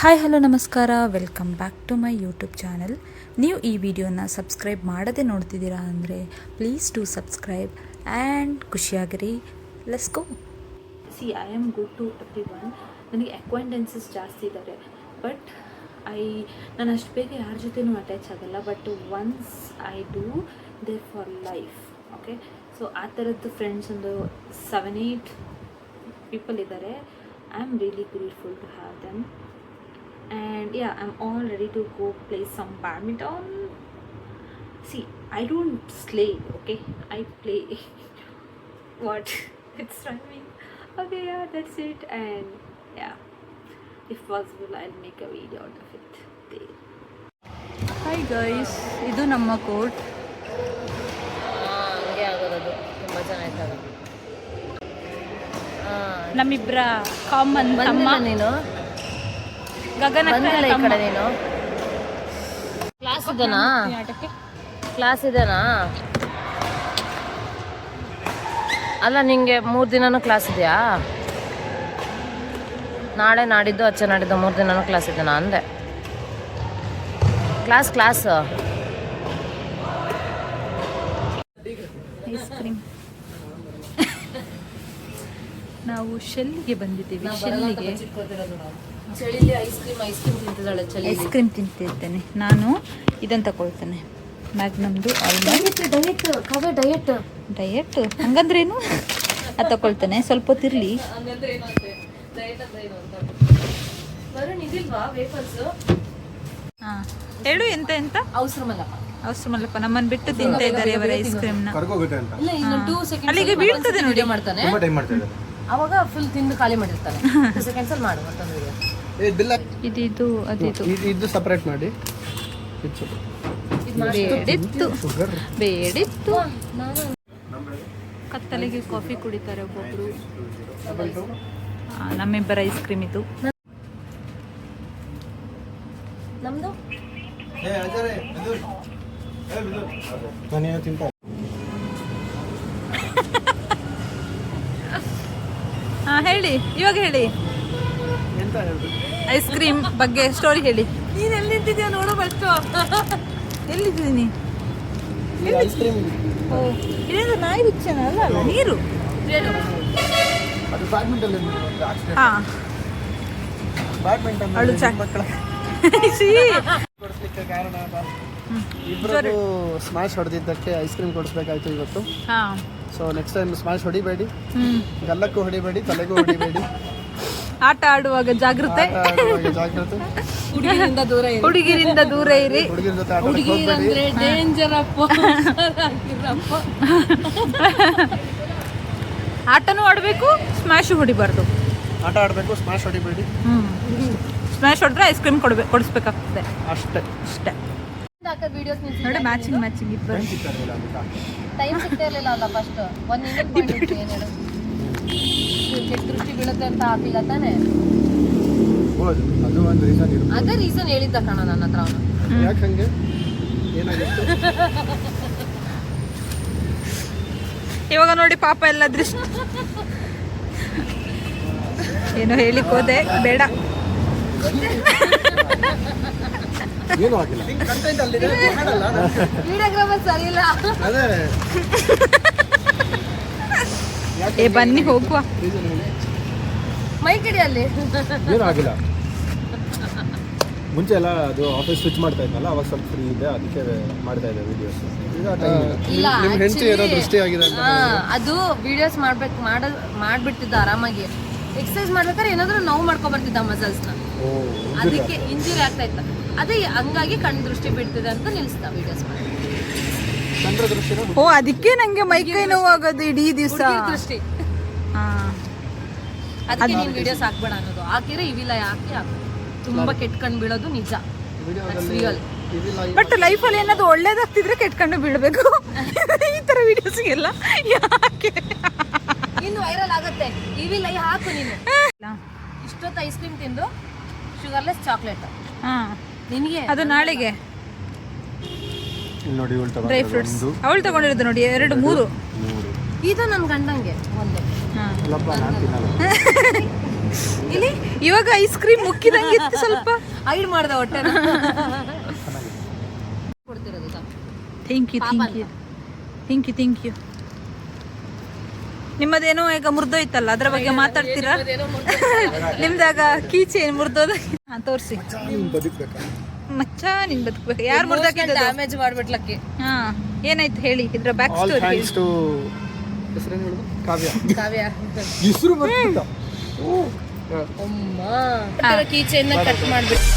Hi hello ನಮಸ್ಕಾರ, welcome back to my YouTube channel. ನೀವು ಈ ವಿಡಿಯೋನ ಸಬ್ಸ್ಕ್ರೈಬ್ ಮಾಡದೆ ನೋಡ್ತಿದ್ದೀರಾ ಅಂದರೆ ಪ್ಲೀಸ್ ಟು ಸಬ್ಸ್ಕ್ರೈಬ್ ಆ್ಯಂಡ್ ಖುಷಿಯಾಗಿರಿ. Let's go. I am good to everyone. ನನಗೆ ಅಕ್ವೈಂಟೆನ್ಸಸ್ ಜಾಸ್ತಿ ಇದ್ದಾರೆ, ಬಟ್ ನಾನು ಅಷ್ಟು ಬೇಗ ಯಾರ ಜೊತೆನೂ ಅಟ್ಯಾಚ್ ಆಗಲ್ಲ. But once I do they for life. Okay, so ಆ ಥರದ್ದು ಫ್ರೆಂಡ್ಸ್ ಒಂದು 7-8 ಪೀಪಲ್ ಇದ್ದಾರೆ. I am really grateful to have them. And yeah, I'm all ready to go play some badminton. See, I don't slay, okay? I play. What? It's rhyming. Okay, yeah, that's it. And yeah, if possible, I'll make a video out of it there. Hi guys, ಇದು ನಮ್ಮ court. ಹಂಗೆ ಆಗೋದು ತುಂಬ ಚೆನ್ನಾಗಿರ್ತದೆ. ನಮ್ಮಿಬ್ಬರ common ತಮ್ಮ ನೀನು ಗಗನ ಈ ಕಡೆ ನೀನು ಕ್ಲಾಸ್ ಇದೆನಾ ಅಲ್ಲ, ನಿಂಗೆ 3 ದಿನನೂ ಕ್ಲಾಸ್ ಇದೆಯಾ? ನಾಳೆ ನಾಡಿದ್ದು ಅಚ್ಚೆ ನಾಡಿದ್ದು 3 ದಿನನೂ ಕ್ಲಾಸ್ ಇದೆನಾ ಅಂದೆ. Class ice cream. ನಾವು ಶೆಲ್ಲಿಗೆ ಬಂದಿದ್ದೀವಿ. ಶೆಲ್ಲಿಗೆ ಚಳಿಲಿ ಐಸ್ ಕ್ರೀಮ್ ತಿಂತಿದ್ದಾಳೆ. ಐಸ್ ಕ್ರೀಮ್ ತಿಂತಿರ್ತೇನೆ ನಾನು. ಇದನ್ನು ತಗೊಳ್ತೇನೆ, ಮ್ಯಾಗ್ನಮ್ದು ಆಲ್ಮಂಡ್. ಡಯಟ್ ಹಂಗಂದ್ರೇನು? ಅದು ತಗೊಳ್ತೇನೆ. ಸ್ವಲ್ಪ ಹೊತ್ತಿರಲಿ. ಹಾಂ ಹೇಳು, ಎಂತ ಅವಸರ ಮಲ್ಲಪ್ಪ ನಮ್ಮನ್ನು ಬಿಟ್ಟು ತಿಂತಾ ಇದ್ದಾರೆ ಅವರ ಐಸ್ ಕ್ರೀಮ್ನ. ಅಲ್ಲಿಗೆ ಬೀಳ್ತದೆ ನೋಡಿ. ಮಾಡ್ತಾನೆ ಅವಾಗ ಫುಲ್ ತಿಂದು ಖಾಲಿ ಮಾಡಿರ್ತಾನೆ. 2 seconds ಅಲ್ಲಿ ಮಾಡು ಮತ್ತೊಂದು ವಿಡಿಯೋ. ಇದು ಸಪರೇಟ್ ಮಾಡಿ. ಬೇಡಿತ್ತು. ಕತ್ತಲೆಗೆ ಕಾಫಿ ಕುಡಿತಾರೆ ಒಬ್ಬೊಬ್ರು. ನಮ್ಮಿಬ್ಬರ ಐಸ್ ಕ್ರೀಮ್ ಇದು. ನಮ್ದು ಹೇಳಿ, ಇವಾಗ ಹೇಳಿ. ಐಸ್ ಕ್ರೀಮ್ ಬಗ್ಗೆ ಸ್ಟೋರಿ ಹೇಳಿ. ನೀನು ಎಲ್ಲಿ ನಿಂತಿದ್ಯಾ ನೋಡು ಫಸ್ಟ್. ಎಲ್ಲಿದ್ದೀನಿ? ಓ, ಇದೇನು ನಾಯಿ ಬಿಚ್ಚನ ಅಲ್ಲ, ನೀರು. ಹಾಂ, ಅವಳು ಇಬ್ಬರು ಸ್ಮ್ಯಾಶ್ ಹೊಡೆದಿದ್ದಕ್ಕೆ ಐಸ್ ಕ್ರೀಮ್ ಕೊಡಿಸ್ಬೇಕಾಯ್ತು ಇವತ್ತು. ಸೊ ನೆಕ್ಸ್ಟ್ ಟೈಮ್ ಸ್ಮ್ಯಾಶ್ ಹೊಡಿಬೇಡಿ, ಗಲ್ಲಕ್ಕೂ ಹೊಡಿಬೇಡಿ, ತಲೆಗೂ ಹೊಡಿಬೇಡಿ. ಆಟ ಆಡುವಾಗ ಜಾಗೃತೆ. ಹುಡುಗಿರಿಂದ ದೂರ ಇರಿ. ಹುಡುಗಿರ ಜೊತೆ ಆಟ ಆಡಕ್ಕೆ ಹೋಗ್ಬೇಡಿ. ಡೇಂಜರ್ ಅಪ್ಪ. ಆಟನೂ ಆಡಬೇಕು, ಸ್ಮ್ಯಾಶ್ ಹೊಡಿಬಾರ್ದು. ಆಟ ಆಡಬೇಕು, ಸ್ಮ್ಯಾಶ್ ಹೊಡಿಬೇಡಿ. ಸ್ಮ್ಯಾಶ್ ಹೊಡೆದ್ರೆ ಐಸ್ ಕ್ರೀಮ್ ಕೊಡಿಸ್ಬೇಕಾಗ್ತದೆ ಅಷ್ಟೇ. ನೋಡಿ, ಮ್ಯಾಚಿಂಗ್ ಇಬ್ಬರು. ಟೈಮ್ ಸಿಗ್ತಾ ಇರಲಿಲ್ಲ ಅಲ್ಲ ಫಸ್ಟ್. ಒಂದು ದೃಷ್ಟಿ ಬೀಳುತ್ತೆ ಅಂತ ಹಾಕಿಲ್ಲ ತಾನೆ. ಅದು ಒಂದು ರೀಸನ್ ಇರುತ್ತೆ. ಅದೇ ರೀಸನ್ ಹೇಳಿದ್ದ ಕಣ ನನ್ನ ಹತ್ರ ಅವನು. ಯಾಕೆ ಹಂಗೆ ಏನಾಗಿತ್ತು? ಇವಾಗ ನೋಡಿ ಪಾಪ ಎಲ್ಲ ದೃಷ್ಟಿ. ಏನೋ ಹೇಳಿಕ್ ಹೋದೆ, ಬೇಡ. ಏನೂ ಆಗಿಲ್ಲ. ವಿಡಿಯೋಗ್ರಾಫರ್ ಸರಿ ಇಲ್ಲ. ಅದೇ ಬನ್ನಿ ಹೋಗುವ. ಮೈ ಕಡೆ ಅಲ್ಲಿ ಏನೂ ಆಗಿಲ್ಲ. ಮುಂಚೆ ಎಲ್ಲ ಅದು ಆಫೀಸ್ ಸ್ವಿಚ್ ಮಾಡ್ತಾ ಇದ್ನಲ್ಲ, ಅವಾಗ ಸ್ವಲ್ಪ ಫ್ರೀ ಇದೆ, ಅದಕ್ಕೆ ಮಾಡ್ತಾ ಇದ್ದೆ ವಿಡಿಯೋಸ್. ಇಲ್ಲ, ನಿಮ್ಮ ಹೆಂಡತಿ ಏನೋ ದೃಷ್ಟಿ ಆಗಿದೆ ಅಂತ. ಅದು ವಿಡಿಯೋಸ್ ಮಾಡ್ಬಿಡ್ತಿದ್ದ ಆರಾಮಾಗಿ. ಎಕ್ಸರ್ಸೈಸ್ ಮಾಡ್ಬೇಕಾದ್ರೆ ಏನಾದ್ರೂ ನೋವು ಮಾಡ್ಕೊಬರ್ತಿದ್ದ ಮಸಲ್ಸ್ನ. ಅದಕ್ಕೆ ಇಂಜುರಿ ಆಗ್ತಾ ಇತ್ತ. ಅದೇ ಹಂಗಾಗಿ ಕಣ್ಣು ದೃಷ್ಟಿ ಬಿಡ್ತಿದೆ ಅಂತ ನಿಲ್ಲಿಸ್ತಾ ವಿಡಿಯೋಸ್ ಮಾಡಿ. ಓ, ಅದಕ್ಕೆ ನಂಗೆ ಮೈಕೈ ನೋವಾಗೋದು ಇಡೀ ದಿವಸ. ದೃಷ್ಟಿ. ಅದಕ್ಕೆ ನೀನ್ ವಿಡಿಯೋಸ್ ಹಾಕ್ಬೇಡ ಅನ್ನೋದು. ಹಾಕಿದ್ರೆ ಇವಿಲ್ಲ, ಯಾಕೆ ತುಂಬಾ ಕೆಟ್ಟ ಕಣ್ಣು ಬೀಳೋದು ನಿಜ. ಬಟ್ ಲೈಫಲ್ಲಿ ಏನಾದ್ರು ಒಳ್ಳೇದಾಗ್ತಿದ್ರೆ ಕೆಟ್ಕೊಂಡು ಬೀಳ್ಬೇಕು. ಈ ತರ ವಿಡಿಯೋಸ್ಗೆಲ್ಲ ಯಾಕೆ? ಇನ್ನು ವೈರಲ್ ಆಗುತ್ತೆ. ಇವಿಲ್ಲ, ಹಾಕು ನೀನು. ಇಷ್ಟೊತ್ತು ಐಸ್ ಕ್ರೀಮ್ ತಿಂದು ಶುಗರ್ಲೆಸ್ ಚಾಕ್ಲೇಟ್ ನಿನಗೆ. ಅದು ನಾಳೆಗೆ ನೋಡಿ, ಡ್ರೈ ಫ್ರೂಟ್ಸ್ ಅವಳು ತಗೊಂಡಿರೋದು ನೋಡಿ, 2-3. ಇದು ನನ್ನ ಗಂಡಂಗೆ ಒಂದು. ಇಲ್ಲಿ ಇವಾಗ ಐಸ್ ಕ್ರೀಮ್ ಮುಕ್ಕಿದಂಗಿತ್ತು ಸ್ವಲ್ಪ. ಹೈಡ್ ಮಾಡ್ದೆ ಹೊಟ್ಟೆ ಕೊಡ್ತಿರೋದು ಥ್ಯಾಂಕ್ ಯು ಥ್ಯಾಂಕ್ ಯು. ನಿಮ್ಮದೇನೋ ಈಗ ಮುರಿದೋಯ್ತಲ್ಲ, ಅದ್ರ ಬಗ್ಗೆ ಮಾತಾಡ್ತೀರಾ? ನಿಮ್ದಾಗ ಕೀಚೇನ್ ಮುರಿದೋದ ತೋರಿಸಿ. ಮಚ್ಚ ನಿನ್ ಬದುಕ್ಬೇಕು. ಯಾರು ಮುರಿದಾಕಿದ್ದು? ಡ್ಯಾಮೇಜ್ ಮಾಡ್ಬಿಟ್ಲಕ್ಕೆ. ಹಾ, ಏನಾಯ್ತು ಹೇಳಿ ಇದ್ರ ಬ್ಯಾಕ್ ಸ್ಟೋರಿ. ಥ್ಯಾಂಕ್ಸ್ ಟು ಹೆಸರೇನು ಹೇಳೋದು? ಕಾವ್ಯ. ಕಾವ್ಯ ಹೆಸರು ಬರ್ತಿದ್ದ. ಅಮ್ಮ ಕೀಚೆನ್ನ ಕಟ್ ಮಾಡ್ಬಿಟ್ಟು